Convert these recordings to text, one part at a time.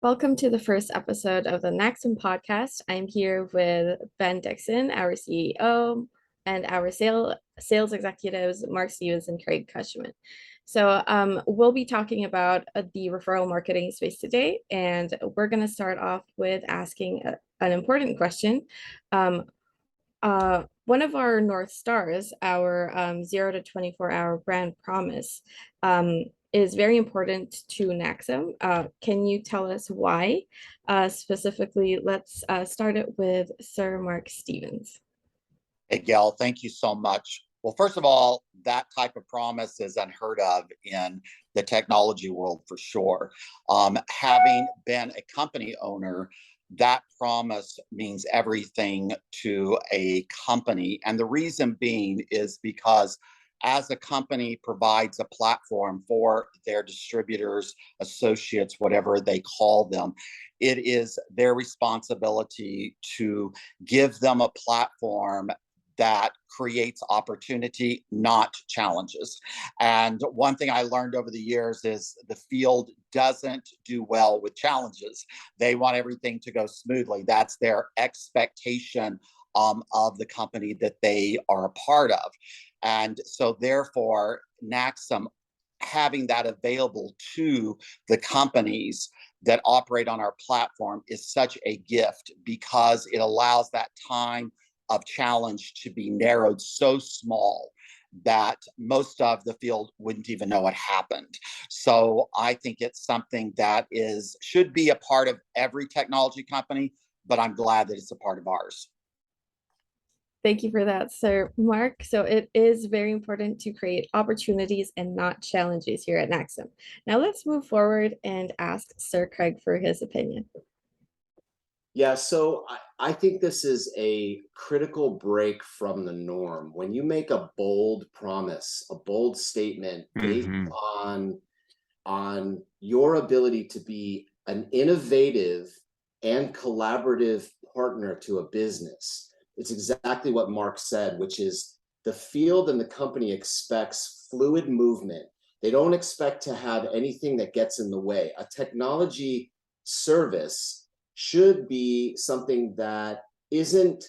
Welcome to the first episode of the NaXum podcast. I'm here with Dixon, our CEO, and our sales executives, Mark Stevens and Craig Cushman. We'll be talking about the referral marketing space today, and we're going to start off with asking an important question. One of our North Stars, our 0 to 24 hour brand promise, is very important to NaXum. Can you tell us why? Specifically, let's start it with Sir Mark Stevens. Hey, Gail, thank you so much. Well, first of all, that type of promise is unheard of in the technology world for sure. Having been a company owner, that promise means everything to a company. And the reason being is because as a company provides a platform for their distributors, associates, whatever they call them, it is their responsibility to give them a platform that creates opportunity, not challenges. And one thing I learned over the years is the field doesn't do well with challenges. They want everything to go smoothly. That's their expectation of the company that they are a part of. And so therefore, NaXum having that available to the companies that operate on our platform is such a gift because it allows that time of challenge to be narrowed so small that most of the field wouldn't even know what happened. So I think it's something that should be a part of every technology company, but I'm glad that it's a part of ours. Thank you for that, Sir Mark. So it is very important to create opportunities and not challenges here at NaXum. Now let's move forward and ask Sir Craig for his opinion. Yeah, so I think this is a critical break from the norm. When you make a bold promise, a bold statement based on your ability to be an innovative and collaborative partner to a business, it's exactly what Mark said, which is the field and the company expects fluid movement. They don't expect to have anything that gets in the way. A technology service should be something that isn't,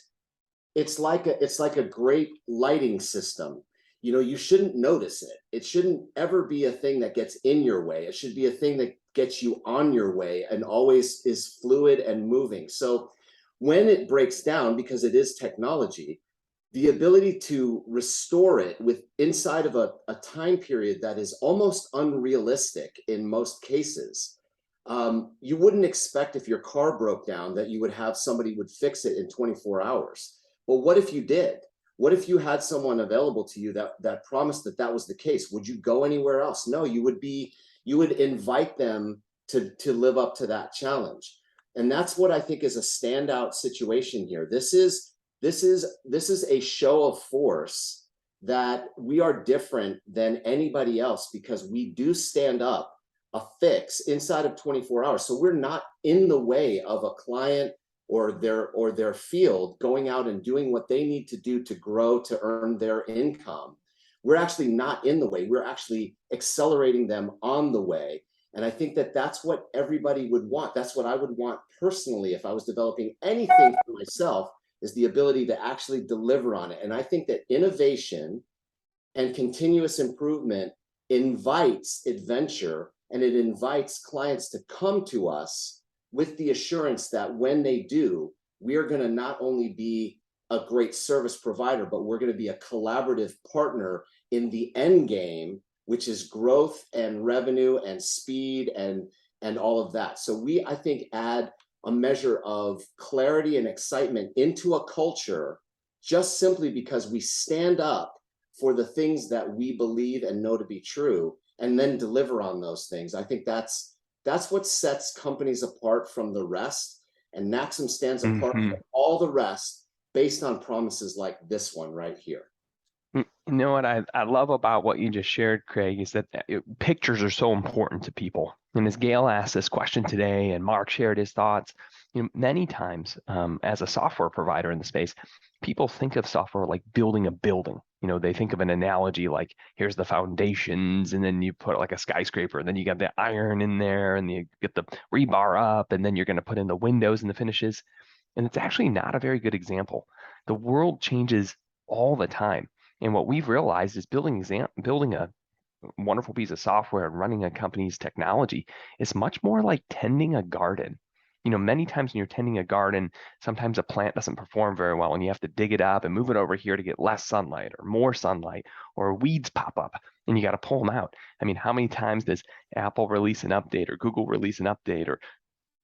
it's like a great lighting system. You know, you shouldn't notice it. It shouldn't ever be a thing that gets in your way. It should be a thing that gets you on your way and always is fluid and moving. So when it breaks down, because it is technology, the ability to restore it with inside of a time period that is almost unrealistic in most cases. You wouldn't expect if your car broke down that you would have somebody would fix it in 24 hours. Well, what if you did? What if you had someone available to you that promised that that was the case? Would you go anywhere else? No, you would invite them to live up to that challenge. And that's what I think is a standout situation here. This is a show of force that we are different than anybody else because we do stand up a fix inside of 24 hours. So we're not in the way of a client or their field going out and doing what they need to do to grow, to earn their income. We're actually not in the way. We're actually accelerating them on the way. And I think that that's what everybody would want. That's what I would want personally if I was developing anything for myself, is the ability to actually deliver on it. And I think that innovation and continuous improvement invites adventure, and it invites clients to come to us with the assurance that when they do, we are going to not only be a great service provider, but we're going to be a collaborative partner in the end game, which is growth and revenue and speed and all of that. So we, I think, add a measure of clarity and excitement into a culture just simply because we stand up for the things that we believe and know to be true and then deliver on those things. I think that's what sets companies apart from the rest. And NaXum stands apart from all the rest based on promises like this one right here. You know what I love about what you just shared, Craig, is that pictures are so important to people. And as Gail asked this question today, and Mark shared his thoughts, many times as a software provider in the space, people think of software like building a building. They think of an analogy like here's the foundations, and then you put like a skyscraper, and then you got the iron in there, and you get the rebar up, and then you're going to put in the windows and the finishes. And it's actually not a very good example. The world changes all the time. And what we've realized is building a wonderful piece of software and running a company's technology is much more like tending a garden. Many times when you're tending a garden, sometimes a plant doesn't perform very well and you have to dig it up and move it over here to get less sunlight or more sunlight, or weeds pop up and you got to pull them out. I mean, how many times does Apple release an update or Google release an update or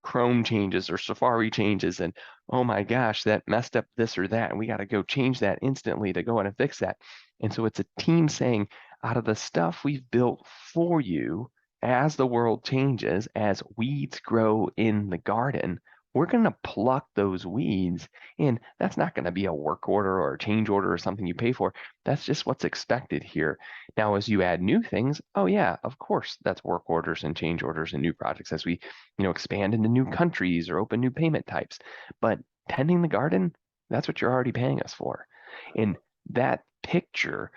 Chrome changes or Safari changes, and oh my gosh, that messed up this or that, and we got to go change that instantly to go in and fix that. And so it's a team saying, out of the stuff we've built for you, as the world changes, as weeds grow in the garden, we're going to pluck those weeds. And that's not going to be a work order or a change order or something you pay for. That's just what's expected here. Now, as you add new things, oh yeah, of course, that's work orders and change orders and new projects as we expand into new countries or open new payment types. But tending the garden, that's what you're already paying us for. And that picture,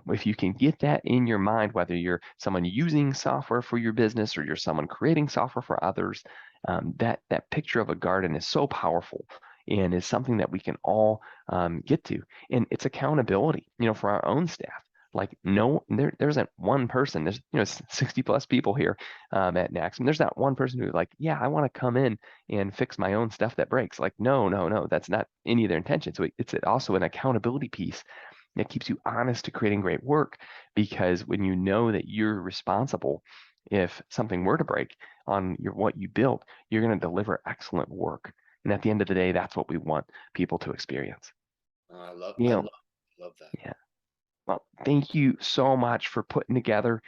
if you can get that in your mind, whether you're someone using software for your business or you're someone creating software for others, that picture of a garden is so powerful and is something that we can all get to. And it's accountability, for our own staff. Like there isn't one person. There's 60 plus people here at NaXum. There's not one person who's like, yeah, I want to come in and fix my own stuff that breaks. Like, no, that's not any of their intention. So it's also an accountability piece that keeps you honest to creating great work, because when you know that you're responsible, if something were to break on what you built, you're going to deliver excellent work. And at the end of the day, that's what we want people to experience. I love that. Yeah. Well, thank you so much for putting together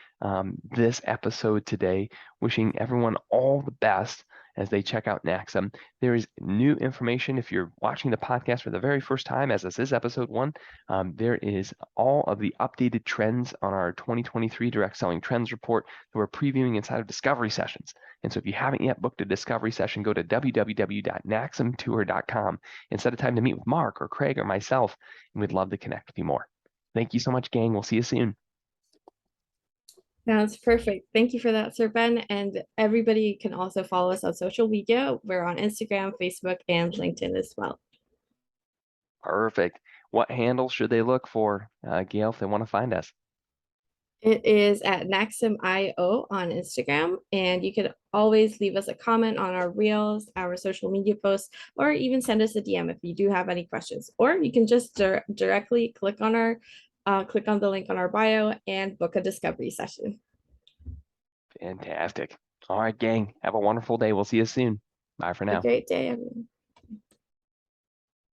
this episode today. Wishing everyone all the best as they check out NaXum. There is new information if you're watching the podcast for the very first time, as this is episode 1. There is all of the updated trends on our 2023 Direct Selling Trends report that we're previewing inside of discovery sessions. And so if you haven't yet booked a discovery session, go to www.naxumtour.com and set a time to meet with Mark or Craig or myself, and we'd love to connect with you more. Thank you so much, gang. We'll see you soon. That's perfect. Thank you for that, Sir Ben. And everybody can also follow us on social media. We're on Instagram, Facebook, and LinkedIn as well. Perfect. What handle should they look for, Gail, if they want to find us? It is at NaXum.io on Instagram, and you can always leave us a comment on our reels, our social media posts, or even send us a DM if you do have any questions. Or you can just directly click on the link on our bio and book a discovery session. Fantastic. All right, gang. Have a wonderful day. We'll see you soon. Bye for now. Have a great day, everyone.